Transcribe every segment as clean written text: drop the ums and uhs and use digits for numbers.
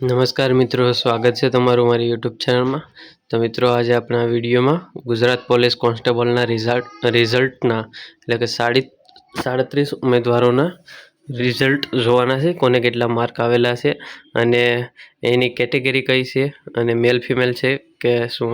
નમસ્કાર મિત્રો, સ્વાગત છે તમારું મારી યુટ્યુબ ચેનલમાં। તો મિત્રો, આજે આપણા વિડીયોમાં ગુજરાત પોલીસ કોન્સ્ટેબલના રિઝલ્ટના એટલે કે 37 ઉમેદવારોના રિઝલ્ટ જોવાના છે, કોને કેટલા માર્ક આવેલા છે અને એની કેટેગરી કઈ છે અને મેલ ફિમેલ છે કે શું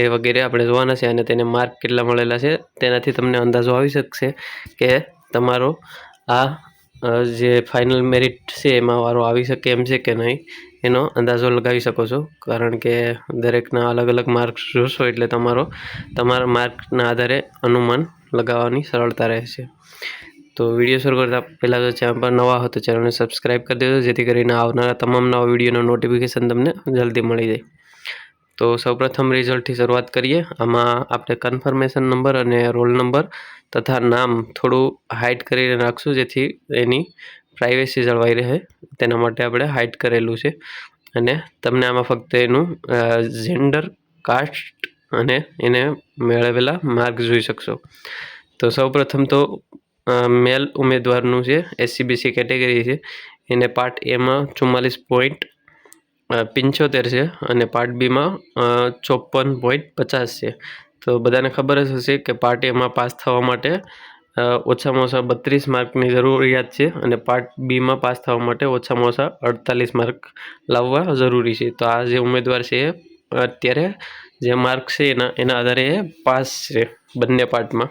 એ વગેરે આપણે જોવાના છે અને તેને માર્ક કેટલા મળેલા છે તેનાથી તમને અંદાજો આવી શકશે કે તમારો આ જે ફાઇનલ મેરિટ છે એમાં વારો આવી શકે એમ છે કે નહીં, એનો અંદાજો લગાવી શકો છો। કારણ કે દરેકના અલગ અલગ માર્ક્સ જોશો એટલે તમારા માર્કના આધારે અનુમાન લગાવવાની સરળતા રહેશે। તો વિડીયો શરૂ કરતાં પહેલાં જો ચેનલ પર નવા હો તો ચેનલને સબસ્ક્રાઈબ કરી દેજો, જેથી કરીને આવનારા તમામ નવા વિડીયોનો નોટિફિકેશન તમને જલ્દી મળી જાય। તો સૌપ્રથમ રિઝલ્ટથી શરૂઆત કરીએ। આમાં આપણે કન્ફર્મેશન નંબર અને રોલ નંબર તથા નામ થોડું હાઇડ કરીને રાખશું, જેથી એની પ્રાઇવેસી જળવાઈ રહે, તેના માટે આપણે હાઇડ કરેલું છે। અને તમને આમાં ફક્ત એનું જેન્ડર, કાસ્ટ અને એને મેળવેલા માર્ક જોઈ શકશો। તો સૌપ્રથમ તો મેલ ઉમેદવારનું છે, SCBC કેટેગરી છે, એને પાર્ટ એમાં 44.75 છે અને પાર્ટ બીમાં 54.50 છે। તો બધાને ખબર જ હશે કે પાર્ટ એમાં પાસ થવા માટે ઓછામાં ઓછા 32 માર્કની જરૂરિયાત છે અને પાર્ટ બીમાં પાસ થવા માટે ઓછામાં ઓછા 48 માર્ક લાવવા જરૂરી છે। તો આ જે ઉમેદવાર છે એ અત્યારે જે માર્ક છે એના આધારે એ પાસ છે બંને પાર્ટમાં।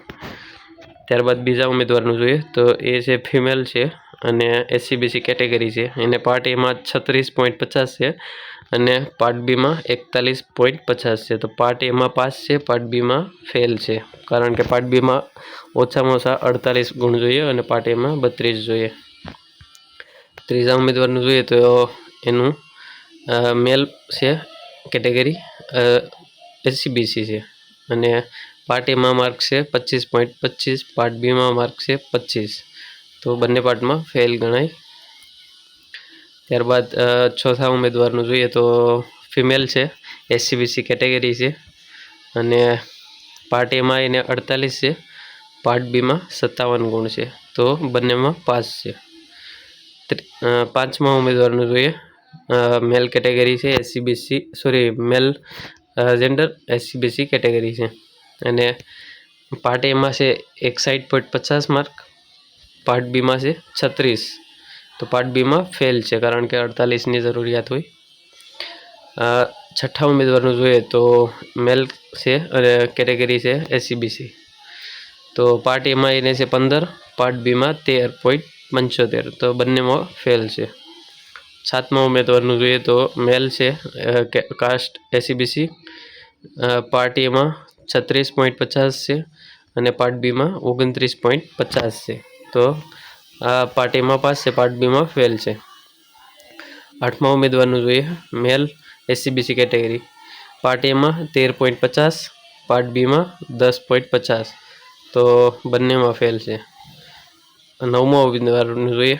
ત્યારબાદ બીજા ઉમેદવારનું જોઈએ તો એ છે ફિમેલ છે અને SCBC કેટેગરી છે, એને પાર્ટ એમાં 36.50 છે અને પાર્ટ બીમાં 41.50 છે। તો પાર્ટ એમાં પાસ છે, પાર્ટ બીમાં ફેલ છે, કારણ કે પાર્ટ બીમાં ઓછામાં ઓછા 48 ગુણ જોઈએ અને પાર્ટ એમાં 32 જોઈએ। ત્રીજા ઉમેદવારનું જોઈએ તો એનું મેલ છે કેટેગરી SCBC છે અને પાર્ટ એમાં માર્ક છે 25.25, પાર્ટ બીમાં માર્ક છે 25, તો બંને પાર્ટમાં ફેલ ગણાય। ત્યારબાદ ચોથા ઉમેદવારનું જોઈએ તો ફિમેલ છે, SCBC કેટેગરી છે અને પાર્ટ એમાં એને 48 છે, પાર્ટ બીમાં 57 ગુણ છે, તો બંનેમાં પાસ છે। પાંચમા ઉમેદવારનું જોઈએ, મેલ કેટેગરી છે, મેલ જેન્ડર SCBC કેટેગરી છે અને પાર્ટ એમાં છે 61.50 માર્ક, પાર્ટ બીમાં છે 36, તો પાર્ટ બીમાં ફેલ છે, કારણ કે 48ની જરૂરિયાત હોય। છઠ્ઠા ઉમેદવારનું જોઈએ તો મેલ છે અને કેટેગરી છે SCBC, તો પાર્ટ એમાં એને છે 15, પાર્ટ બીમાં 13.75, તો બંનેમાં ફેલ છે। સાતમા ઉમેદવારનું જોઈએ તો મેલ છે, કાસ્ટ SCBC, પાર્ટ એમાં 36.50 છે અને પાર્ટ બીમાં 29.50 છે, તો આ પાર્ટ એમાં પાસ છે, પાર્ટ બીમાં ફેલ છે। આઠમા ઉમેદવારનું જોઈએ, મેલ SCBC કેટેગરી, પાર્ટ એમાં 13.50, પાર્ટ બીમાં 10.50, તો બંનેમાં ફેલ છે। નવમા ઉમેદવારનું જોઈએ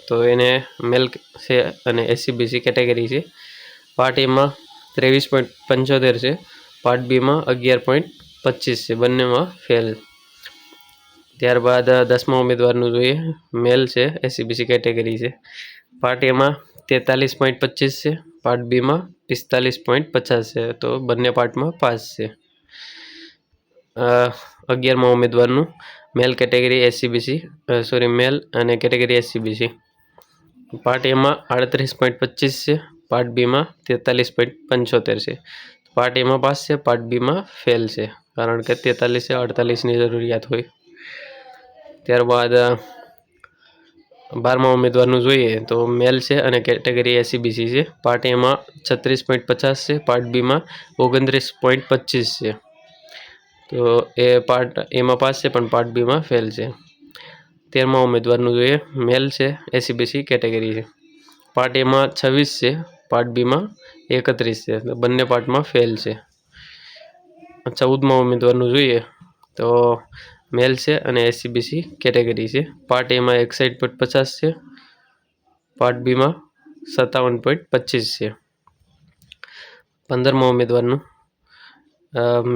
તો એને મેલ છે અને SCBC કેટેગરી છે, પાર્ટ એમાં 23.75 છે, પાર્ટ બીમાં 11.25 છે, બંનેમાં ફેલ। ત્યારબાદ દસમા ઉમેદવારનું જોઈએ, મેલ છે, SCBC કેટેગરી છે, પાર્ટ એમાં 43.25 છે, પાર્ટ બીમાં 45.50 છે, તો બંને પાર્ટમાં પાસ છે। 11મા ઉમેદવારનું મેલ કેટેગરી મેલ અને કેટેગરી SCBC, પાર્ટ એમાં 38.25 છે, પાર્ટ બીમાં 43.75 છે, પાર્ટ એમાં પાસ છે, પાર્ટ બીમાં ફેલ છે, કારણ કે 43 એ 48ની જરૂરિયાત હોય। ત્યારબાદ 12મા ઉમેદવારનું જોઈએ તો મેલ છે અને કેટેગરી SCBC છે, પાર્ટ એમાં 36.50 છે, પાર્ટ બીમાં 29.25 છે, તો એ પાર્ટ એમાં પાસ છે પણ પાર્ટ બીમાં ફેલ છે। 13મા ઉમેદવારનું જોઈએ, મેલ છે, SCBC કેટેગરી છે, પાર્ટ એમાં 26 છે, પાર્ટ બીમાં 31 છે, તો બંને પાર્ટમાં ફેલ છે। 14મા ઉમેદવારનું જોઈએ તો મેલ છે અને SCBC કેટેગરી છે, પાર્ટ એમાં 61.50 છે, પાર્ટ બીમાં 57.25 છે। 15મા ઉમેદવારનું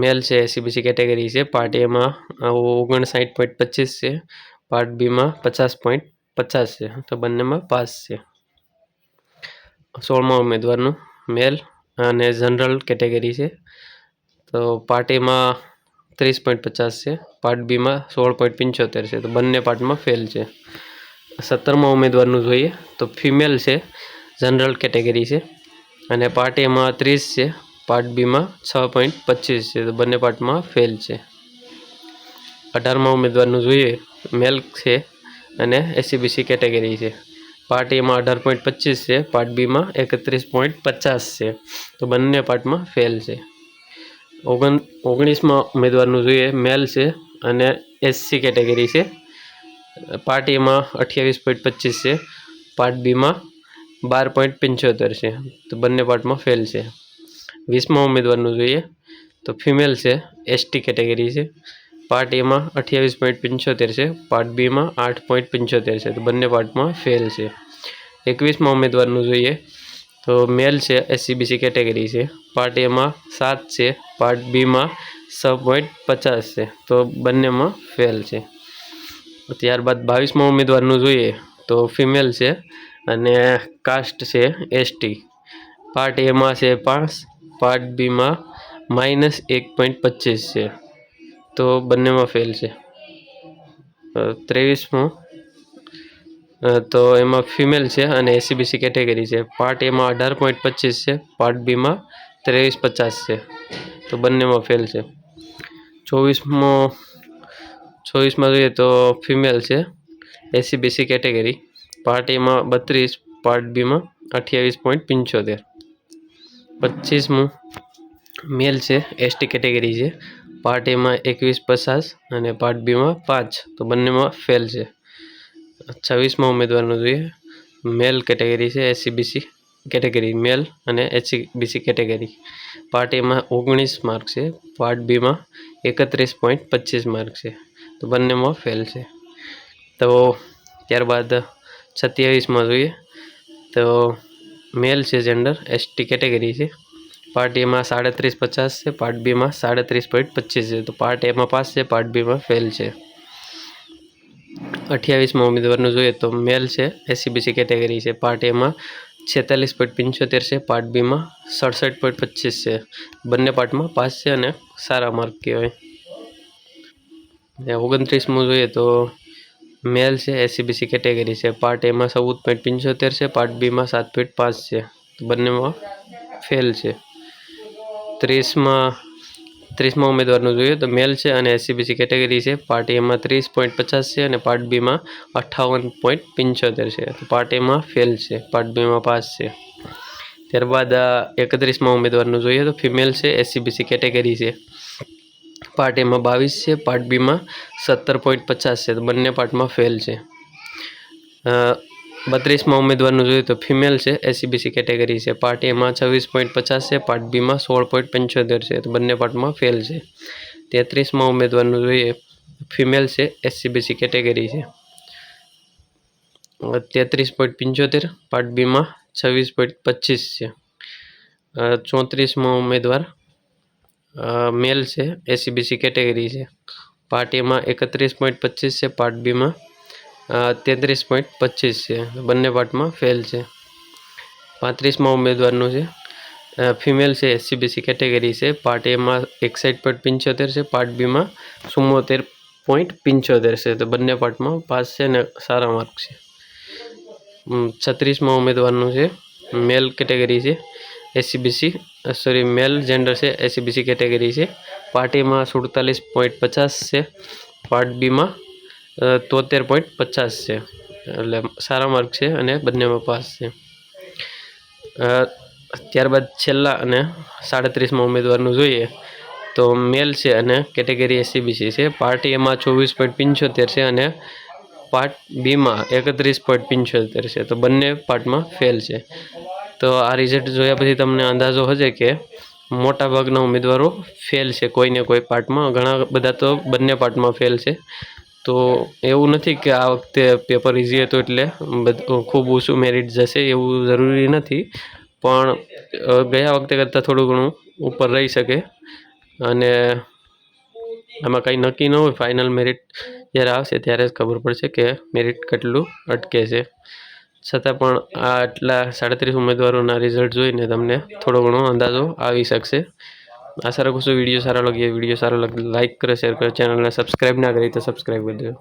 મેલ છે, SCBC કેટેગરી છે, પાર્ટ એમાં 59.25 છે, પાર્ટ બીમાં 50.50 છે, તો બંનેમાં પાસ છે। 16મા ઉમેદવારનું મેલ અને જનરલ કેટેગરી છે. તો પાર્ટ એમાં 30.50 છે, પાર્ટ બીમાં 16.75 છે. તો બંને પાર્ટમાં ફેલ છે. 17મા ઉમેદવારનું જોઈએ તો ફિમેલ છે, જનરલ કેટેગરી છે અને પાર્ટ એમાં 30 છે, પાર્ટ બીમાં 6.25 છે. તો બંને પાર્ટમાં ફેલ છે. 18મા ઉમેદવારનું જોઈએ મેલ છે અને એસસીબીસી કેટેગરી છે. પાર્ટ એમાં 18.25 છે, પાર્ટ બીમાં 31.50 છે. તો બંને પાર્ટમાં ફેલ છે. 19મા ઉમેદવારનું જોઈએ મેલ છે અને એસસી કેટેગરી છે. પાર્ટ એમાં 28.25 છે, પાર્ટ બીમાં 12.75 છે. તો બંને પાર્ટમાં ફેલ છે. 20મા ઉમેદવારનું જોઈએ તો ફિમેલ છે, એસટી કેટેગરી છે. પાર્ટ એમાં 28.75 છે, પાર્ટ બીમાં 8.75 છે. તો બંને પાર્ટમાં ફેલ છે. 21મા ઉમેદવારનું જોઈએ તો મેલ છે, એસસીબીસી કેટેગરી છે. પાર્ટ એમાં 7 છે, પાર્ટ બીમાં 6.50 છે. તો બંનેમાં ફેલ છે. ત્યારબાદ 22મા ઉમેદવારનું જોઈએ તો ફિમેલ છે અને કાસ્ટ છે એસટી. પાર્ટ એમાં છે 5, પાર્ટ બીમાં -1.25 છે. તો બંનેમાં ફેલ છે. 23મું તો એમાં ફિમેલ છે અને એસસીબીસી કેટેગરી છે. પાર્ટ એમાં 18.25 છે, પાર્ટ બીમાં 23.50 છે. તો બંનેમાં ફેલ છે. 24માં જોઈએ તો ફિમેલ છે, એસસીબીસી કેટેગરી. પાર્ટ એમાં 32, પાર્ટ બીમાં 28.75. 25મું મેલ છે, એસટી કેટેગરી છે. પાર્ટ એમાં 21.50 અને પાર્ટ બીમાં 5. તો બંનેમાં ફેલ છે. 26મા ઉમેદવારનું જોઈએ મેલ કેટેગરી છે, એસસીબીસી કેટેગરી મેલ અને એસસીબીસી કેટેગરી. પાર્ટ એમાં 19 માર્ક છે, પાર્ટ બીમાં 31.25 માર્ક છે. તો બંનેમાં ફેલ છે. તો ત્યારબાદ 27માં જોઈએ તો મેલ છે, જેન્ડર એસટી કેટેગરી છે. પાર્ટ એમાં 37.50 છે, પાર્ટ બીમાં 37.25 છે. તો પાર્ટ એમાં પાસ છે, પાર્ટ બીમાં ફેલ છે. 28મા ઉમેદવારનું જોઈએ તો મેલ છે, એસસીબીસી કેટેગરી છે. પાર્ટ એમાં 46.75 છે, પાર્ટ બીમાં 67.25 છે. બંને પાર્ટમાં પાસ છે અને સારા માર્ક કહેવાય. 29મું જોઈએ તો મેલ છે, એસસીબીસી કેટેગરી છે. પાર્ટ એમાં 14.75 છે, પાર્ટ બીમાં 7.5 છે. તો બંનેમાં ફેલ છે. 30મા ઉમેદવારનું જોઈએ તો મેલ છે અને એસસીબીસી કેટેગરી છે. પાર્ટ એમાં 30.50 છે અને પાર્ટ બીમાં 58.75 છે. તો પાર્ટ એમાં ફેલ છે, પાર્ટ બીમાં પાસ છે. ત્યારબાદ 31મા ઉમેદવારનું જોઈએ તો ફિમેલ છે, એસસીબીસી કેટેગરી છે. પાર્ટ એમાં 22 છે, પાર્ટ બીમાં 17.50 છે. તો બંને પાર્ટમાં ફેલ છે. 32મા ઉમેદવારનું જોઈએ તો ફિમેલ છે, એસસીબીસી કેટેગરી છે. પાર્ટ એમાં 26.50 છે, પાર્ટ બીમાં 16.75 છે. તો બંને પાર્ટમાં ફેલ છે. 33મા ઉમેદવારનું જોઈએ ફિમેલ છે, એસસીબીસી કેટેગરી છે. 33.75, પાર્ટ બીમાં 26.25 છે. 34મો ઉમેદવાર મેલ છે, એસસીબીસી કેટેગરી છે. પાર્ટ એમાં 31.25 છે, પાર્ટ બીમાં 33.25 છે. બંને પાર્ટમાં ફેલ છે. 35મા ઉમેદવારનું છે ફિમેલ છે, એસસીબીસી કેટેગરી છે. પાર્ટ એમાં 61.75 છે, પાર્ટ બીમાં 74.75 છે. તો બંને પાર્ટમાં પાસ છે અને સારા માર્ક છે. 36મા ઉમેદવારનું છે મેલ કેટેગરી છે, મેલ જેન્ડર છે, એસસીબીસી કેટેગરી છે. પાર્ટ એમાં 47.50 છે, પાર્ટ બીમાં 73.50 છે. એટલે સારા માર્ક છે અને બંનેમાં પાસ છે. ત્યારબાદ છેલ્લા અને 37મા ઉમેદવારનું જોઈએ તો મેલ છે અને કેટેગરી એસસીબીસી છે. પાર્ટ એમાં 24.75 છે અને પાર્ટ બીમાં 31.75 છે. તો બંને પાર્ટમાં ફેલ છે. તો આ રિઝલ્ટ જોયા પછી તમને અંદાજો હશે કે મોટાભાગના ઉમેદવારો ફેલ છે કોઈને કોઈ પાર્ટમાં, ઘણા બધા તો બંને પાર્ટમાં ફેલ છે. તો એવું નથી કે આ વખતે પેપર ઇઝી હતું એટલે ખૂબ ઓછું મેરિટ જશે, એવું જરૂરી નથી. પણ ગયા વખતે કરતાં થોડું ઘણું ઉપર રહી શકે અને આમાં કંઈ નક્કી ન હોય. ફાઇનલ મેરિટ જ્યારે આવશે ત્યારે જ ખબર પડશે કે મેરિટ કેટલું અટકે છે. છતાં પણ આટલા 37 ઉમેદવારોના રિઝલ્ટ જોઈને તમને થોડો ઘણો અંદાજો આવી શકશે. આશા રાખું છું વિડીયો સારો લાગે. વિડીયો સારો લાગે લાઈક કરો, શેર કરો, ચેનલને સબસ્ક્રાઈબ ના કરી તો સબસ્ક્રાઈબ કરી દેજો.